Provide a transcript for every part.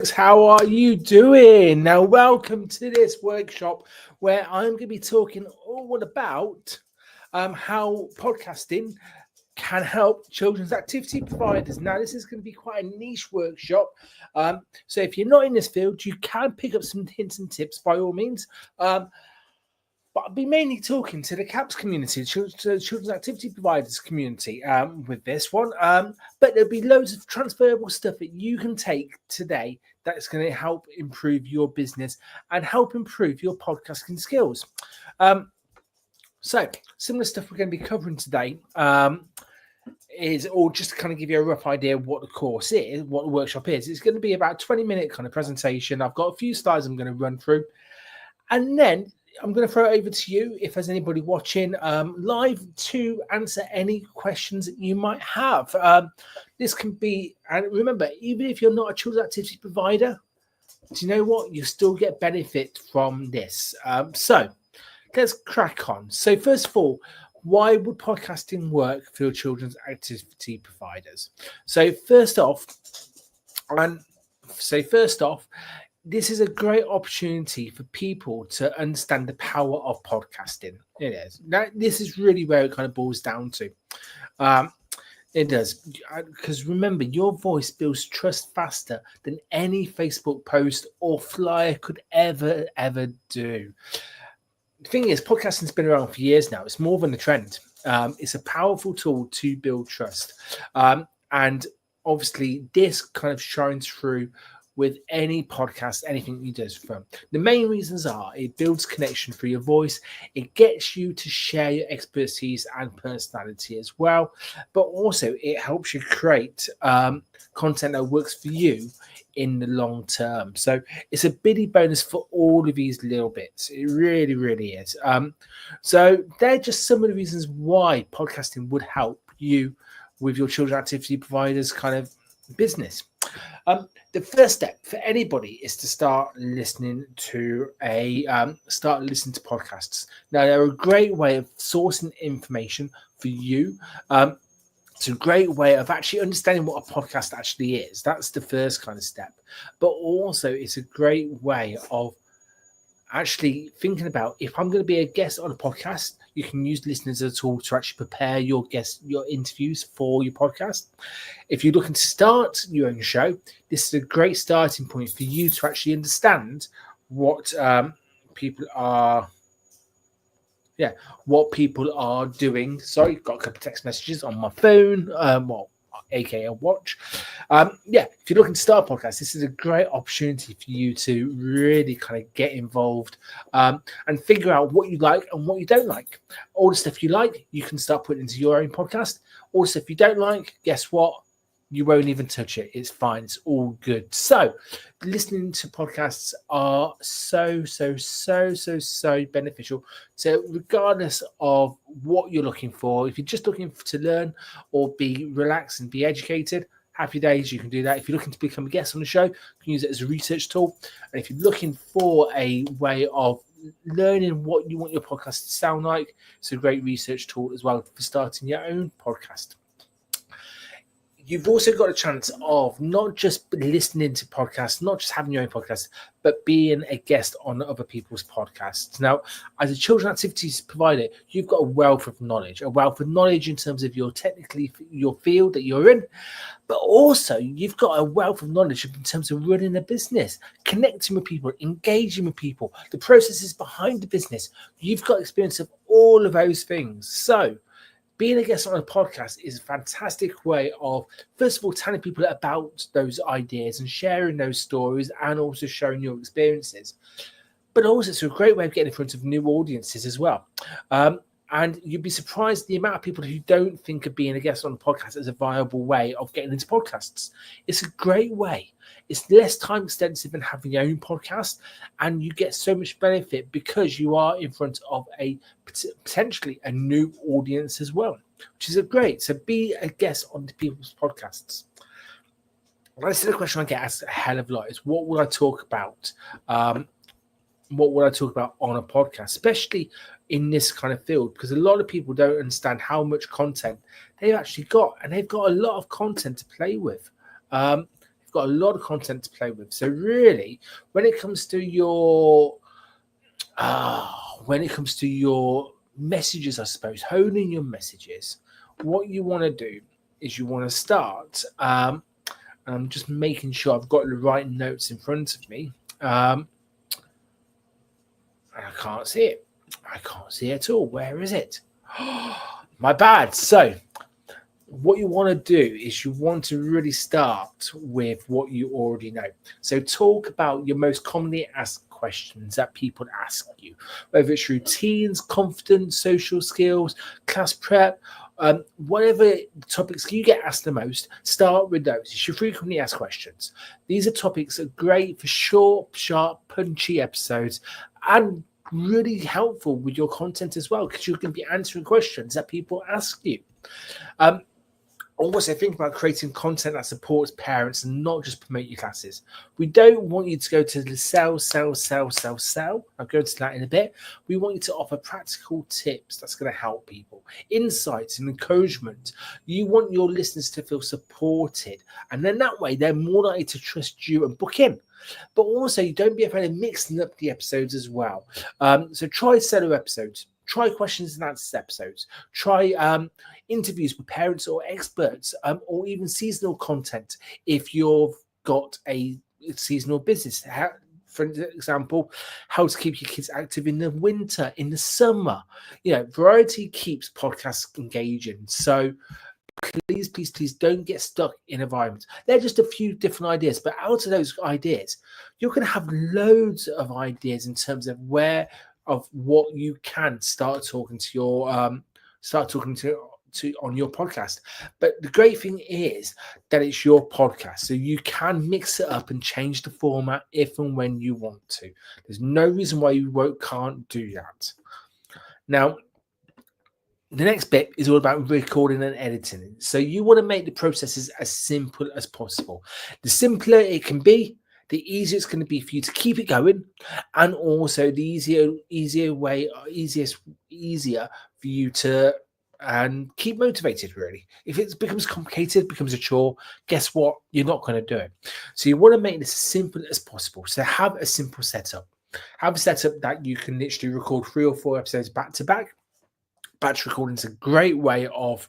How are you doing? Now, welcome to this workshop where I'm going to be talking all about how podcasting can help children's activity providers. Now, this is going to be quite a niche workshop. So, if you're not in this field, you can pick up some hints and tips by all means. But I'll be mainly talking to the CAPS community, the Children's Activity Providers community with this one. But there'll be loads of transferable stuff that you can take today that's going to help improve your business and help improve your podcasting skills. So some of the stuff we're going to be covering today is, or just to kind of give you a rough idea of what the course is, what the workshop is. It's going to be about a 20-minute kind of presentation. I've got a few slides I'm going to run through. And then I'm going to throw it over to you, if there's anybody watching live, to answer any questions that you might have. This can be, and remember, even if you're not a children's activity provider, do you know what? You still get benefit from this. So let's crack on. So first of all, why would podcasting work for your children's activity providers? So first off, this is a great opportunity for people to understand the power of podcasting. It is. Now, this is really where it kind of boils down to. It does. Because remember, your voice builds trust faster than any Facebook post or flyer could ever do. The thing is, podcasting's been around for years now. It's more than a trend. It's a powerful tool to build trust. And obviously, this kind of shines through with any podcast, anything you do from. The main reasons are it builds connection through your voice, it gets you to share your expertise and personality as well, but also it helps you create content that works for you in the long term. So it's a bitty bonus for all of these little bits. It really, really is. So they're just some of the reasons why podcasting would help you with your children's activity providers kind of business. The first step for anybody is to start listening to podcasts. Now, they're a great way of sourcing information for you. It's a great way of actually understanding what a podcast actually is. That's the first kind of step. But also, it's a great way of actually thinking about, if I'm going to be a guest on a podcast, you can use listeners as a tool to actually prepare your interviews for your podcast. If you're looking to start your own show, this is a great starting point for you to actually understand what people are doing. Sorry, got a couple of text messages on my phone, aka a watch. If you're looking to start a podcast, this is a great opportunity for you to really kind of get involved and figure out what you like and what you don't like. All the stuff you like, you can start putting into your own podcast. All the stuff you don't like, guess what? You won't even touch it. It's fine. It's all good. So listening to podcasts are so beneficial. So regardless of what you're looking for, if you're just looking to learn or be relaxed and be educated, happy days, you can do that. If you're looking to become a guest on the show, you can use it as a research tool. And if you're looking for a way of learning what you want your podcast to sound like, it's a great research tool as well for starting your own podcast. You've also got a chance of not just listening to podcasts, not just having your own podcast, but being a guest on other people's podcasts. Now, as a children's activities provider, you've got a wealth of knowledge in terms of your field that you're in, but also you've got a wealth of knowledge in terms of running a business, connecting with people, engaging with people, the processes behind the business. You've got experience of all of those things. So being a guest on a podcast is a fantastic way of, first of all, telling people about those ideas and sharing those stories and also sharing your experiences. But also, it's a great way of getting in front of new audiences as well. And you'd be surprised the amount of people who don't think of being a guest on a podcast as a viable way of getting into podcasts. It's a great way. It's less time extensive than having your own podcast, and you get so much benefit because you are in front of potentially a new audience as well, which is great. So be a guest on the people's podcasts. This is a question I get asked a hell of a lot: is what will I talk about? What would I talk about on a podcast, especially in this kind of field? Because a lot of people don't understand how much content they've actually got, and they've got a lot of content to play with. You've got a lot of content to play with. So really, when it comes to your messages, I suppose, honing your messages, what you want to do is you want to start. I'm just making sure I've got the right notes in front of me. And I can't see it. I can't see it at all. Where is it? My bad. So what you want to do is you want to really start with what you already know. So talk about your most commonly asked questions that people ask you, whether it's routines, confidence, social skills, class prep, whatever topics you get asked the most, start with those. It's your frequently asked questions. These are topics that are great for short, sharp, punchy episodes and really helpful with your content as well, because you're going to be answering questions that people ask you. Also, think about creating content that supports parents and not just promote your classes. We don't want you to go to the sell. I'll go into that in a bit. We want you to offer practical tips that's going to help people, insights and encouragement. You want your listeners to feel supported, and then that way they're more likely to trust you and book in. But also, you don't be afraid of mixing up the episodes as well. So try solo episodes. Try questions and answers episodes. Try interviews with parents or experts, or even seasonal content if you've got a seasonal business. For example, how to keep your kids active in the winter, in the summer. Variety keeps podcasts engaging. So please don't get stuck in environments. They're just a few different ideas, but out of those ideas, you're going to have loads of ideas in terms of what you can start talking to on your podcast. But the great thing is that it's your podcast, so you can mix it up and change the format if and when you want to. There's no reason why you can't do that. Now, the next bit is all about recording and editing. So you want to make the processes as simple as possible. The simpler it can be, the easier it's going to be for you to keep it going, and also the easier for you to keep motivated, really. If it becomes complicated, becomes a chore, guess what? You're not going to do it. So you want to make this as simple as possible. So have a simple setup. Have a setup that you can literally record 3 or 4 episodes back to back. Batch recording is a great way of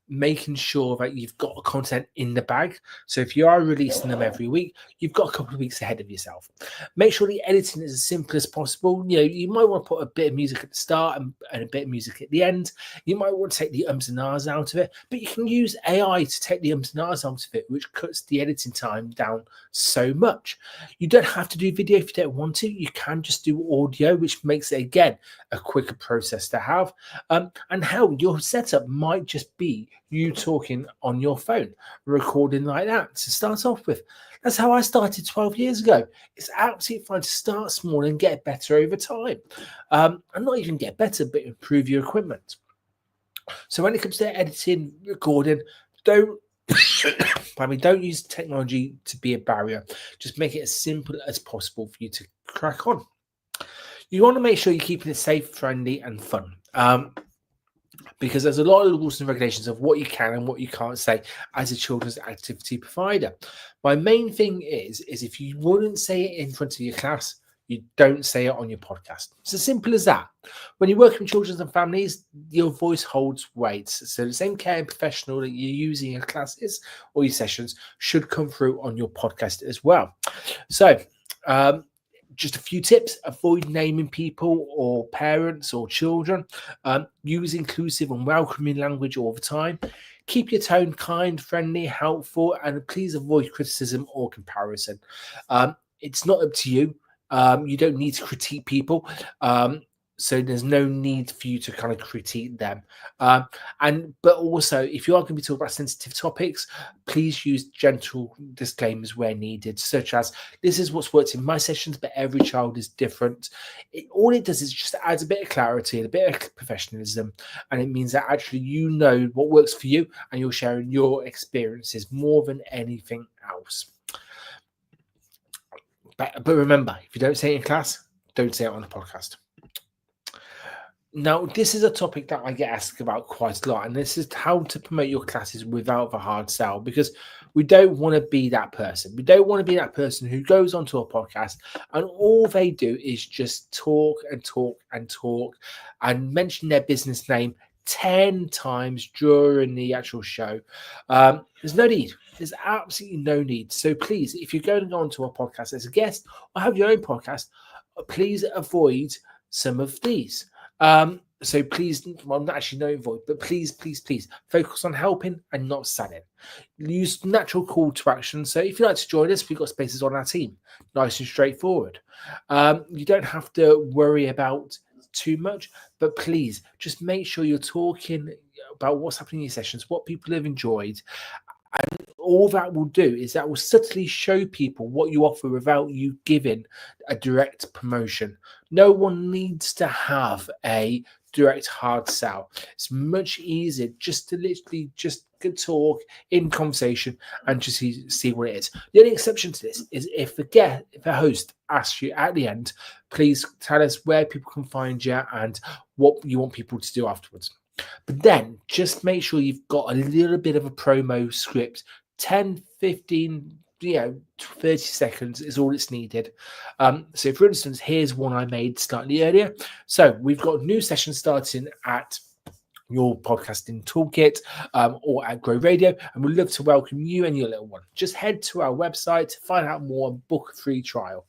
making sure that you've got content in the bag. So if you are releasing them every week, you've got a couple of weeks ahead of yourself. Make sure the editing is as simple as possible. You might want to put a bit of music at the start and a bit of music at the end. You might want to take the ums and ahs out of it, but you can use AI to take the ums and ahs out of it, which cuts the editing time down so much. You don't have to do video if you don't want to. You can just do audio, which makes it, again, a quicker process to have. And how your setup might just be you talking on your phone, recording like that to start off with. That's how I started 12 years ago. It's absolutely fine to start small and get better over time. And not even get better, but improve your equipment. So when it comes to editing, recording, don't use technology to be a barrier. Just make it as simple as possible for you to crack on. You want to make sure you're keeping it safe, friendly, and fun. Because there's a lot of rules and regulations of what you can and what you can't say as a children's activity provider. My main thing is if you wouldn't say it in front of your class, you don't say it on your podcast. It's as simple as that. When you're working with children and families, your voice holds weight. So the same care and professional that you're using in your classes or your sessions should come through on your podcast as well. So, just a few tips: avoid naming people or parents or children. Use inclusive and welcoming language all the time. Keep your tone kind, friendly, helpful, and please avoid criticism or comparison. It's not up to you. You don't need to critique people. So there's no need for you to kind of critique them. But also, if you are going to be talking about sensitive topics, please use gentle disclaimers where needed, such as, this is what's worked in my sessions, but every child is different. All it does is just adds a bit of clarity and a bit of professionalism, and it means that actually you know what works for you and you're sharing your experiences more than anything else. But remember, if you don't say it in class, don't say it on the podcast. Now, this is a topic that I get asked about quite a lot, and this is how to promote your classes without the hard sell, because we don't want to be that person. We don't want to be that person who goes onto a podcast and all they do is just talk and talk and talk and mention their business name 10 times during the actual show. There's no need. There's absolutely no need. So please, if you're going to go onto a podcast as a guest or have your own podcast, please avoid some of these. So please, well, not actually no avoid, but please focus on helping and not selling. Use natural call to action. So if you'd like to join us, we've got spaces on our team. Nice and straightforward. You don't have to worry about too much, but please just make sure you're talking about what's happening in your sessions, what people have enjoyed. And all that will do is that will subtly show people what you offer without you giving a direct promotion. No one needs to have a direct hard sell. It's much easier just to literally just talk in conversation and just see what it is. The only exception to this is if the host asks you at the end, please tell us where people can find you and what you want people to do afterwards. But then just make sure you've got a little bit of a promo script, 10, 15, 30 seconds is all it's needed. So for instance, here's one I made slightly earlier. So we've got new sessions starting at your podcasting toolkit or at Grow Radio, and we'd love to welcome you and your little one. Just head to our website to find out more and book a free trial.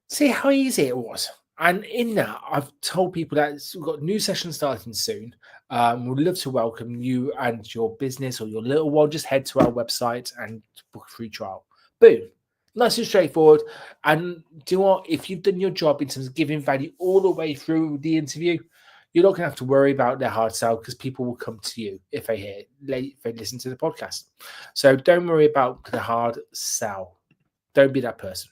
See how easy it was. And in that, I've told people that we've got new sessions starting soon. We'd love to welcome you and your business or your little one. Just head to our website and book a free trial. Boom. Nice and straightforward. And do you know what? If you've done your job in terms of giving value all the way through the interview, you're not going to have to worry about their hard sell because people will come to you if they listen to the podcast. So don't worry about the hard sell. Don't be that person.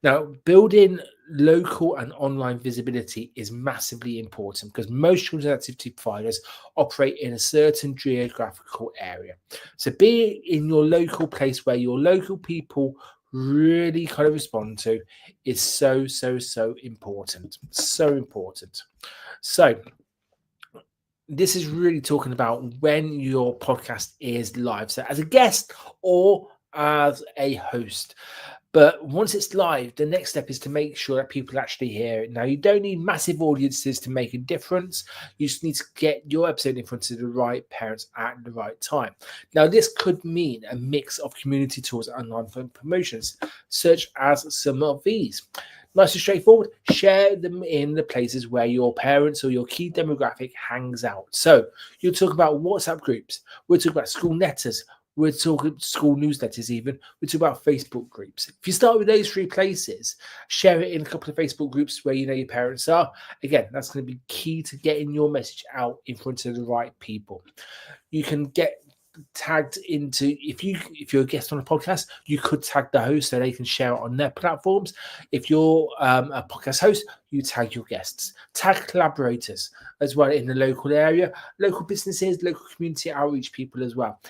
Now, building local and online visibility is massively important because most children's activity providers operate in a certain geographical area. So be in your local place where your local people really kind of respond to is so important. So important. So this is really talking about when your podcast is live. So as a guest or as a host. But once it's live, the next step is to make sure that people actually hear it. Now, you don't need massive audiences to make a difference. You just need to get your episode in front of the right parents at the right time. Now, this could mean a mix of community tools and online promotions, such as some of these. Nice and straightforward. Share them in the places where your parents or your key demographic hangs out. So you'll talk about WhatsApp groups. We'll talk about school letters. We're talking school newsletters even. We talk about Facebook groups. If you start with those three places, share it in a couple of Facebook groups where you know your parents are. Again, that's going to be key to getting your message out in front of the right people. You can get tagged into, if you're a guest on a podcast, you could tag the host so they can share it on their platforms. If you're a podcast host, you tag your guests. Tag collaborators as well in the local area, local businesses, local community outreach people as well.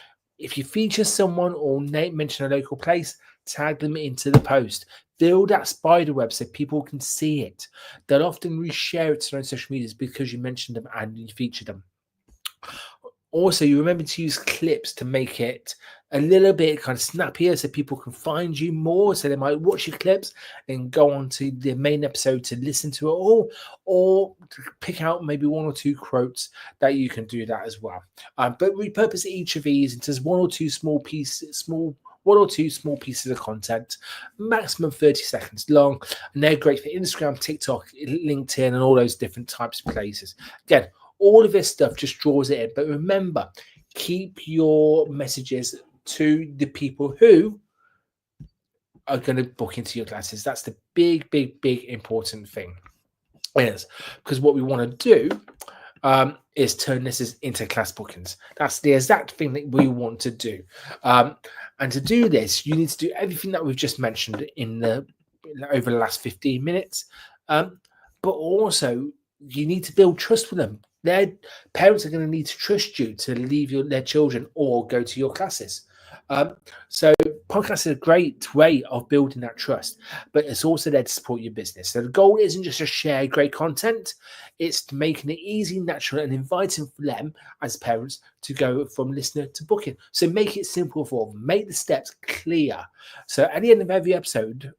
If you feature someone or mention a local place, tag them into the post. Build that spider web so people can see it. They'll often reshare it to their own social medias because you mentioned them and you featured them. Also, you remember to use clips to make it a little bit kind of snappier so people can find you more. So they might watch your clips and go on to the main episode to listen to it all, or to pick out maybe one or two quotes that you can do that as well. But repurpose each of these into one or two small pieces of content, maximum 30 seconds long. And they're great for Instagram, TikTok, LinkedIn, and all those different types of places. Again, all of this stuff just draws it in. But remember, keep your messages to the people who are going to book into your classes. That's the big important thing. Yes, because what we want to do is turn this into class bookings. That's the exact thing that we want to do. And to do this, you need to do everything that we've just mentioned over the last 15 minutes. But also, you need to build trust with them. Their parents are going to need to trust you to leave their children or go to your classes. So podcast is a great way of building that trust, but it's also there to support your business. So the goal isn't just to share great content, it's making it easy, natural, and inviting for them as parents to go from listener to booking. So make it simple for them, make the steps clear. So at the end of every episode,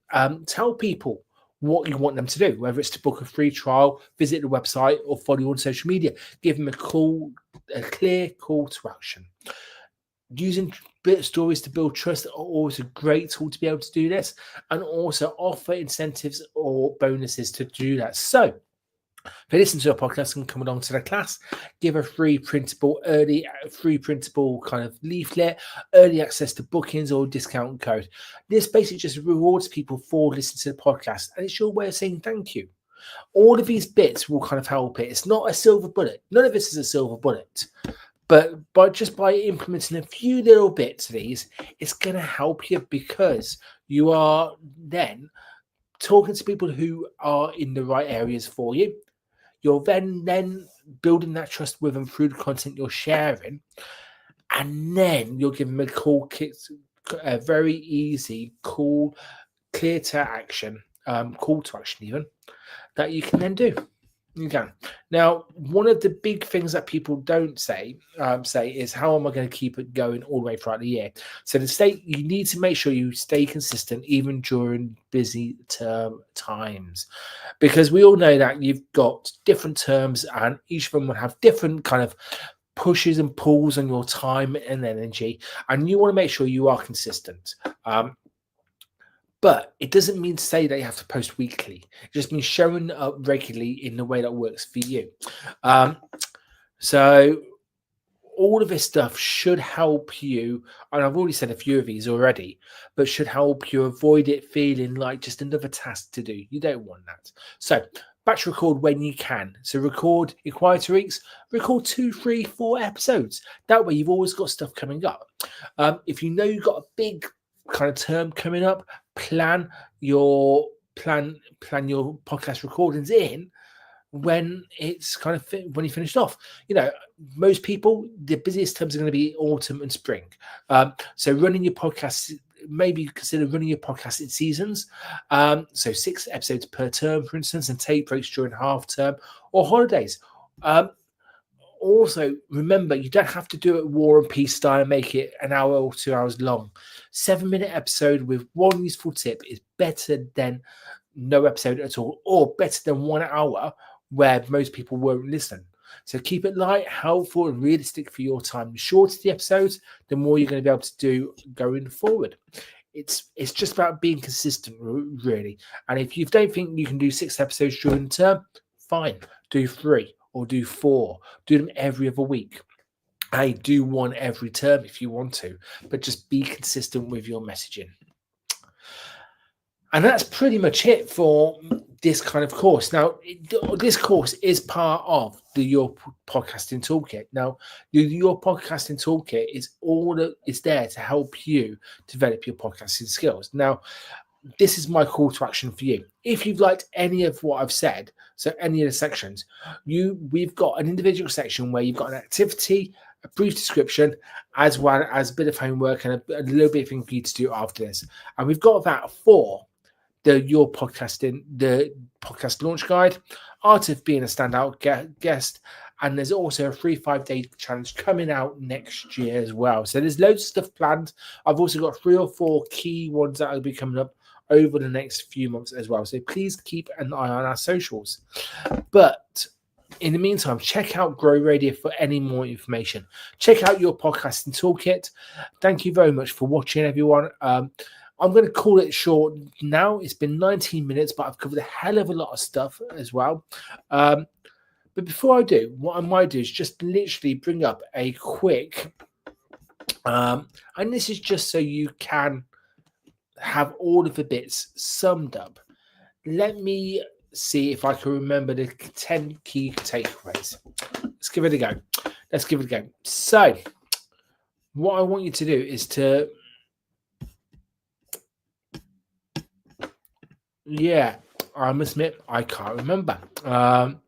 tell people what you want them to do, whether it's to book a free trial, visit the website, or follow you on social media. Give them a clear call to action. Using bit stories to build trust are always a great tool to be able to do this, and also offer incentives or bonuses to do that. So if you listen to a podcast and come along to the class, give a free printable kind of leaflet, early access to bookings, or discount code. This basically just rewards people for listening to the podcast, and it's your way of saying thank you. All of these bits will kind of help it. It's not a silver bullet. None of this is a silver bullet. But by implementing a few little bits of these, it's going to help you, because you are then talking to people who are in the right areas for you. You're then building that trust with them through the content you're sharing, and then you're giving them a very easy, cool, clear to action, call to action even, that you can then do. You can. Now, one of the big things that people don't say is, how am I going to keep it going all the way throughout the year? So you need to make sure you stay consistent even during busy term times, because we all know that you've got different terms and each of them will have different kind of pushes and pulls on your time and energy, and you want to make sure you are consistent. But it doesn't mean to say that you have to post weekly. It just means showing up regularly in the way that works for you. So all of this stuff should help you, and I've already said a few of these already, but should help you avoid it feeling like just another task to do. You don't want that. So batch record when you can. So record in quieter weeks, record 2, 3, 4 episodes. That way you've always got stuff coming up. If you know you've got a big kind of term coming up, plan your podcast recordings in when it's kind of when you finished off. Most people, the busiest terms are going to be autumn and spring. So running your podcast, maybe consider running your podcast in seasons. So 6 episodes per term, for instance, and take breaks during half term or holidays. Also, remember, you don't have to do it War and Peace style and make it an hour or 2 hours long. 7-minute episode with one useful tip is better than no episode at all, or better than 1 hour where most people won't listen. So keep it light, helpful, and realistic for your time. The shorter the episodes, the more you're going to be able to do going forward. It's just about being consistent, really. And if you don't think you can do 6 episodes during the term, fine, do 3. Or do 4, do them every other week. Hey, do 1 every term if you want to, but just be consistent with your messaging. And that's pretty much it for this kind of course. Now, this course is part of the Your Podcasting Toolkit. Now, Your Podcasting Toolkit is there to help you develop your podcasting skills. Now, this is my call to action for you. If you've liked any of what I've said, so any of the sections, we've got an individual section where you've got an activity, a brief description, as well as a bit of homework and a little bit of thing for you to do after this. And we've got that for the podcast launch guide, art of being a standout guest, and there's also a free 5-day challenge coming out next year as well. So there's loads of stuff planned. I've also got 3 or 4 key ones that will be coming up over the next few months as well. So please keep an eye on our socials. But in the meantime, check out Grow Radio for any more information. Check out Your Podcasting Toolkit. Thank you very much for watching, everyone. I'm going to call it short now. It's been 19 minutes, but I've covered a hell of a lot of stuff as well. But before I do, what I might do is just literally bring up a quick, and this is just so you can have all of the bits summed up. Let me see if I can remember the 10 key takeaways. Let's give it a go. So, what I want you to do is to, I must admit, I can't remember. I'm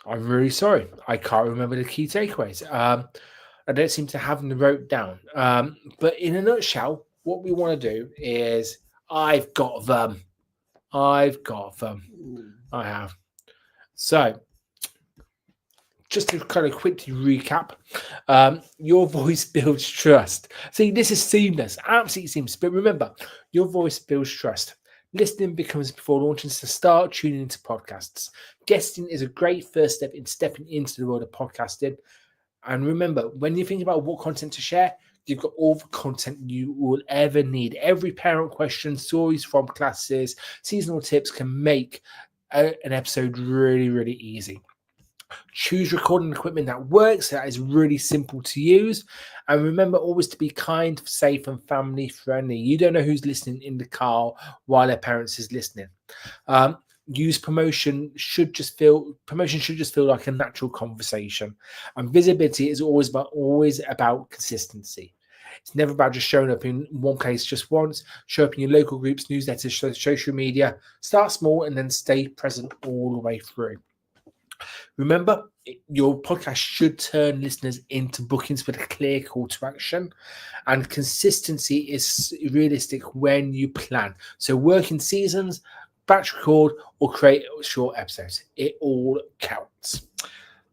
really sorry. I can't remember the key takeaways. I don't seem to have them wrote down. But in a nutshell, what we want to do is I've got them. I have. So, just to kind of quickly recap, your voice builds trust. See, this is seamless, absolutely seamless. But remember, your voice builds trust. Listening becomes before launching, so start tuning into podcasts. Guesting is a great first step in stepping into the world of podcasting. And remember, when you think about what content to share, you've got all the content you will ever need. Every parent question, stories from classes, seasonal tips can make an episode really, really easy. Choose recording equipment that works, that is really simple to use. And remember always to be kind, safe, and family friendly. You don't know who's listening in the car while their parents is listening. Promotion should just feel like a natural conversation. And visibility is always about consistency. It's never about just showing up in one place just once. Show up in your local groups, newsletters, social media. Start small and then stay present all the way through. Remember, your podcast should turn listeners into bookings with a clear call to action, and consistency is realistic when you plan. So work in seasons, batch record, or create short episodes. It all counts.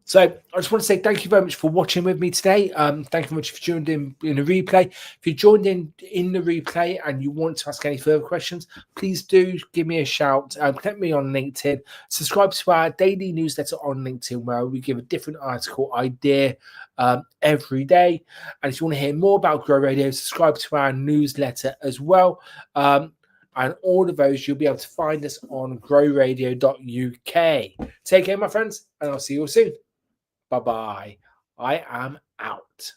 So I just want to say thank you very much for watching with me today. Thank you very much for joined in the replay. If you joined in the replay and you want to ask any further questions, please do give me a shout. Connect me on LinkedIn. Subscribe to our daily newsletter on LinkedIn where we give a different article idea every day. And if you want to hear more about Grow Radio, subscribe to our newsletter as well. And all of those, you'll be able to find us on growradio.uk. Take care, my friends, and I'll see you all soon. Bye-bye. I am out.